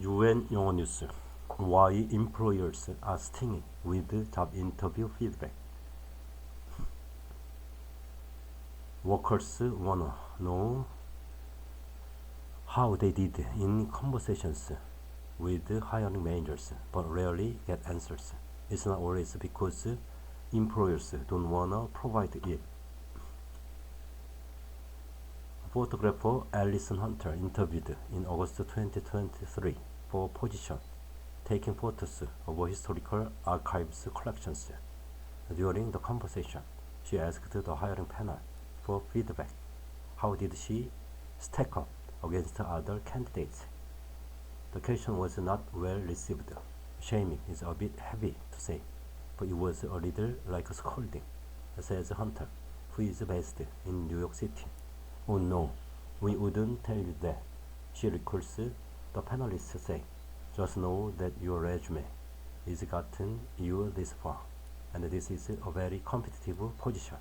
UN 영어뉴스. Why employers are stingy with job interview feedback. Workers wanna know how they did in conversations with hiring managers, but rarely get answers. It's not always because employers don't wanna provide it. Photographer Alison Hunter interviewed in August 2023 for a position taking photos of historical archives collections. During the conversation, she asked the hiring panel for feedback. How did she stack up against other candidates? The question was not well received. Shaming is a bit heavy to say, but it was a little like a scolding, says Hunter, who is based in New York City. Oh no, we wouldn't tell you that, she recalls the panelists say. Just know that your resume is gotten you this far, and this is a very competitive position.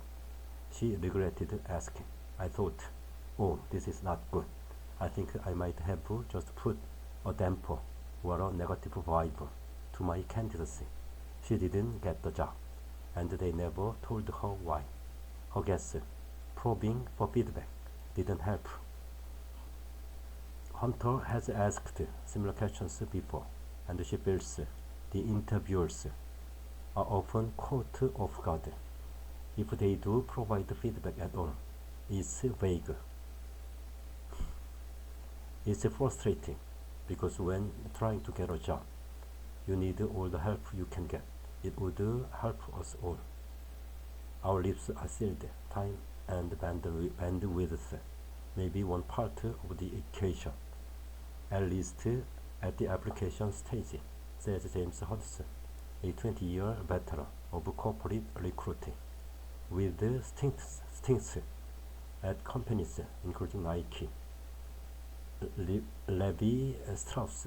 She regretted asking. I thought, oh, this is not good. I think I might have just put a damper or a negative vibe to my candidacy. She didn't get the job, and they never told her why. Her guess, probing for feedback, didn't help. Hunter has asked similar questions before, and she feels the interviewers are often caught off guard. If they do provide feedback at all, it's vague. It's frustrating because when trying to get a job, you need all the help you can get. It would help us all. Our lips are sealed, time and bandwidth may be one part of the equation, at least at the application stage, says James Hudson, a 20-year veteran of corporate recruiting, with stints at companies including Nike, Levi Strauss,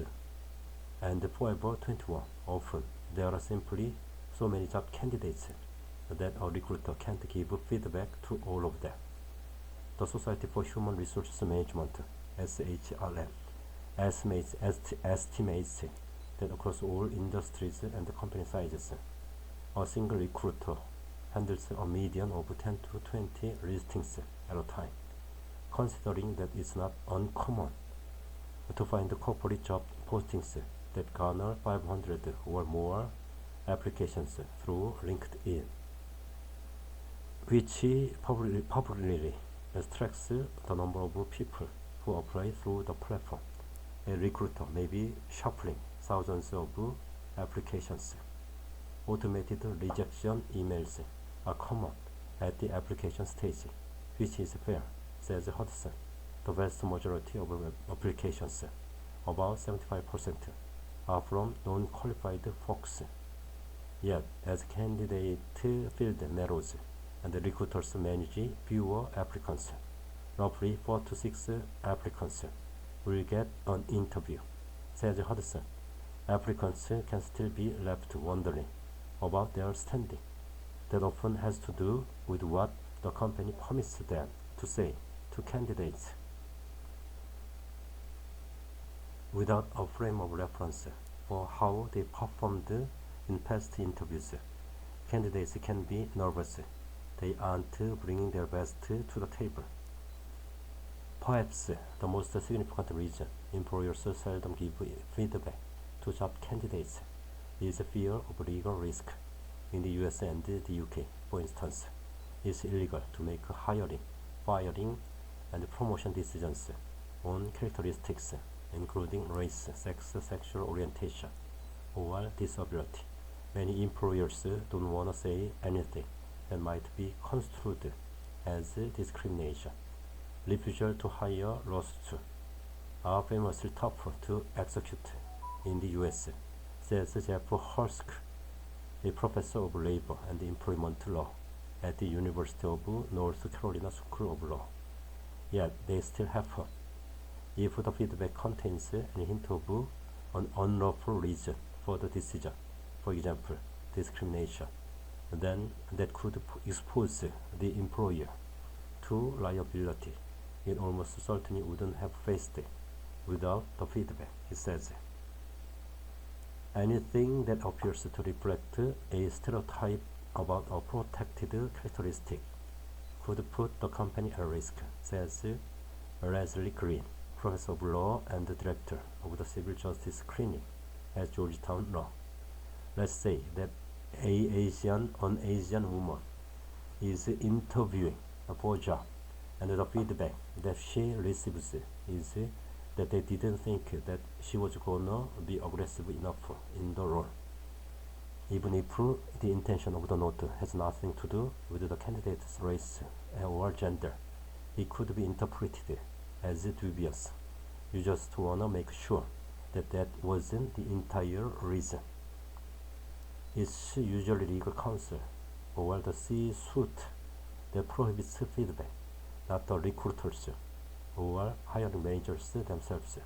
and Forever 21. Often, there are simply so many job candidates that a recruiter can't give feedback to all of them. The Society for Human Resources Management, SHRM, estimates that across all industries and company sizes, a single recruiter handles a median of 10 to 20 listings at a time, considering that it's not uncommon to find corporate job postings that garner 500 or more applications through LinkedIn, which publicly tracks the number of people who apply through the platform. A recruiter may be shuffling thousands of applications. Automated rejection emails are common at the application stage, which is fair, says Hudson. The vast majority of applications, about 75%, are from non-qualified folks. Yet, as candidate field narrows and the recruiters manage fewer applicants, roughly 4 to 6 applicants will get an interview, says Hudson. Applicants can still be left wondering about their standing. That often has to do with what the company permits them to say to candidates. Without a frame of reference for how they performed in past interviews, candidates can be nervous. They aren't bringing their best to the table. Perhaps the most significant reason employers seldom give feedback to job candidates is fear of legal risk. In the US and the UK, for instance, it's illegal to make hiring, firing, and promotion decisions on characteristics including race, sex, sexual orientation, or disability. Many employers don't want to say anything that might be construed as discrimination. Refusal to hire lawsuits are famously tough to execute in the US, says Jeff Hursk, a professor of labor and employment law at the University of North Carolina School of Law. Yet they still happen. If the feedback contains any hint of an unlawful reason for the decision, for example, discrimination, then that could expose the employer to liability. It almost certainly wouldn't have faced it without the feedback, he says. Anything that appears to reflect a stereotype about a protected characteristic could put the company at risk, says Leslie Green, professor of law and director of the Civil Justice Clinic at Georgetown Law. Let's say that an Asian woman is interviewing for a job, and the feedback that she receives is that they didn't think that she was gonna be aggressive enough in the role. Even if the intention of the note has nothing to do with the candidate's race or gender, it could be interpreted as dubious. You just wanna make sure that that wasn't the entire reason. It's usually legal counsel or the C-suite that prohibits feedback, not the recruiters or hiring managers themselves.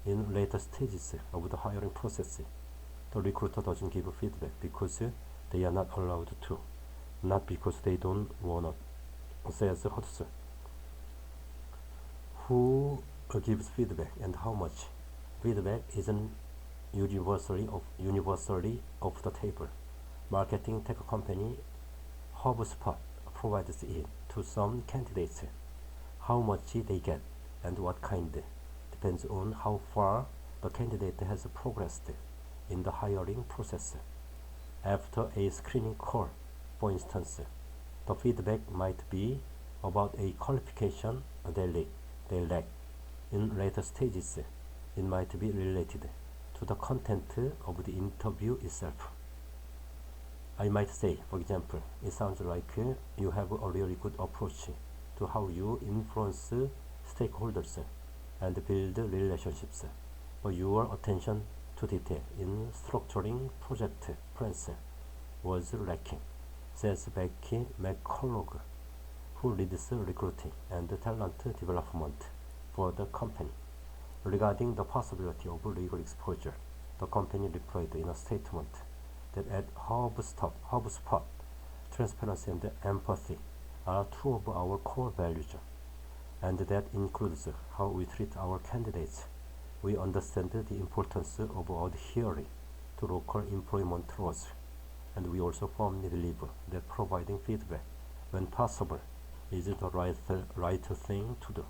In later stages of the hiring process, the recruiter doesn't give feedback because they are not allowed to, not because they don't wanna, says Hudson. Who gives feedback and how much? Feedback isn't universally off the table. Marketing tech company HubSpot provides it to some candidates. How much they get and what kind depends on how far the candidate has progressed in the hiring process. After a screening call, for instance, the feedback might be about a qualification they lack. In later stages, it might be related to the content of the interview itself. I might say, for example, it sounds like you have a really good approach to how you influence stakeholders and build relationships, but your attention to detail in structuring project plans was lacking, says Becky McCullough, who leads recruiting and talent development for the company. Regarding the possibility of legal exposure, the company replied in a statement that at HubSpot, transparency and empathy are two of our core values, and that includes how we treat our candidates. We understand the importance of adhering to local employment laws, and we also firmly believe that providing feedback when possible is the right thing to do.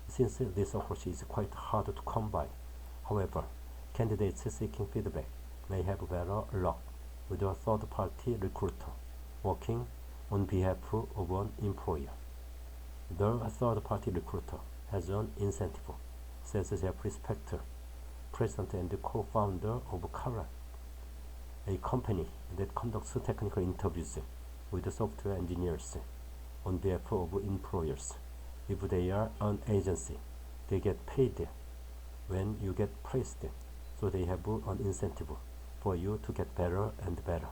Since this approach is quite hard to come by, however, candidates seeking feedback may have better luck with a third-party recruiter working on behalf of an employer. The third-party recruiter has an incentive, says Jeffrey Spector, president and co-founder of Kara, a company that conducts technical interviews with software engineers on behalf of employers. If they are an agency, they get paid when you get placed, so they have an incentive for you to get better and better.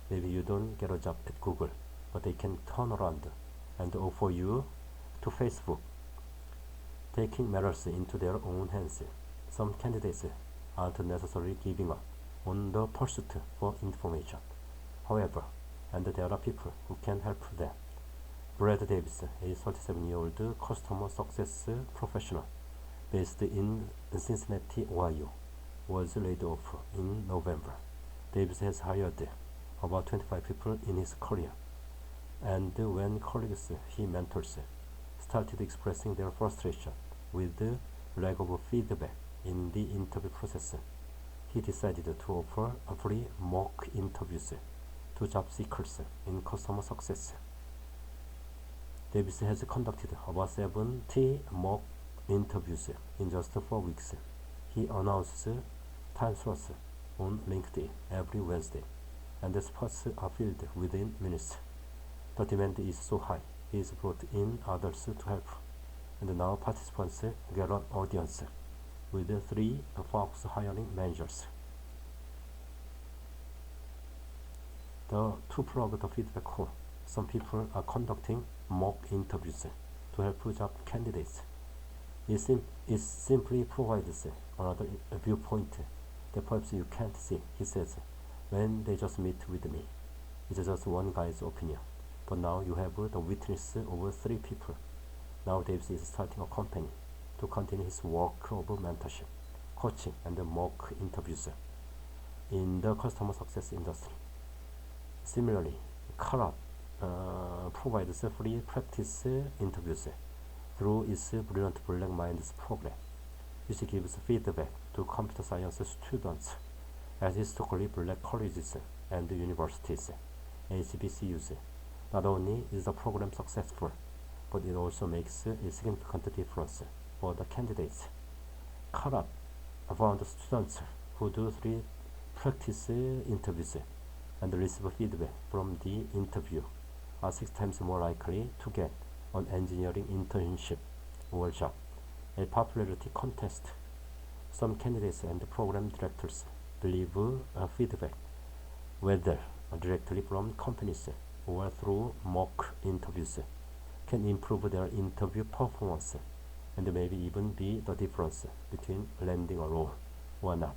Maybe you don't get a job at Google, but they can turn around and offer you to Facebook. Taking matters into their own hands, some candidates aren't necessarily giving up on the pursuit for information. However, and there are people who can help them. Brad Davis, a 37-year-old customer success professional based in Cincinnati, Ohio, was laid off in November. Davis has hired about 25 people in his career, and when colleagues he mentors started expressing their frustration with the lack of feedback in the interview process, he decided to offer free mock interviews to job seekers in customer success. Davis has conducted about 70 mock interviews in just 4 weeks. He announces time slots on LinkedIn every Wednesday, and the spots are filled within minutes. The demand is so high, he has brought in others to help, and now participants get an audience with 3 Fox hiring managers. To plug the feedback hole, some people are conducting mock interviews to help job candidates. It simply provides another viewpoint that perhaps you can't see, he says, when they just meet with me. It's just one guy's opinion, but now you have the witness of 3 people. Now Davis is starting a company to continue his work of mentorship, coaching, and mock interviews. in the customer success industry. Similarly, Carrot provides free practice interviews through its Brilliant Black Minds program, which gives feedback to computer science students at historically black colleges and universities, HBCUs. Not only is the program successful, but it also makes a significant difference for the candidates. Carrot found students who do 3 practice interviews and receive feedback from the interview are 6 times more likely to get an engineering internship or job. A popularity contest. Some candidates and program directors believe feedback, whether directly from companies or through mock interviews, can improve their interview performance and maybe even be the difference between landing a role or not.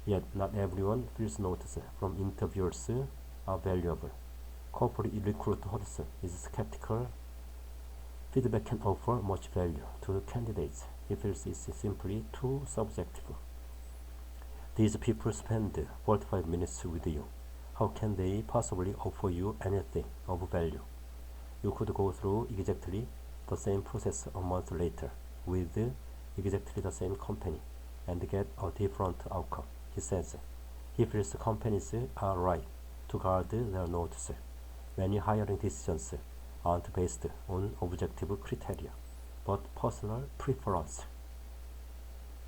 Yet not everyone feels notes from interviewers are valuable. Corporate recruit Hudson is skeptical. Feedback can offer much value to candidates. He feels it's simply too subjective. These people spend 45 minutes with you. How can they possibly offer you anything of value? You could go through exactly the same process a month later with exactly the same company and get a different outcome, he says. He feels companies are right to guard their notes. Many hiring decisions aren't based on objective criteria, but personal preference.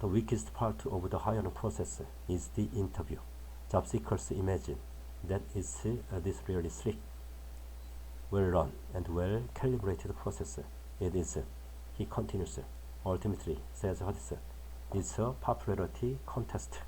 The weakest part of the hiring process is the interview. Job seekers imagine that it's this really slick, well-run, and well-calibrated process. It is, he continues. Ultimately, says Hudson, it's a popularity contest.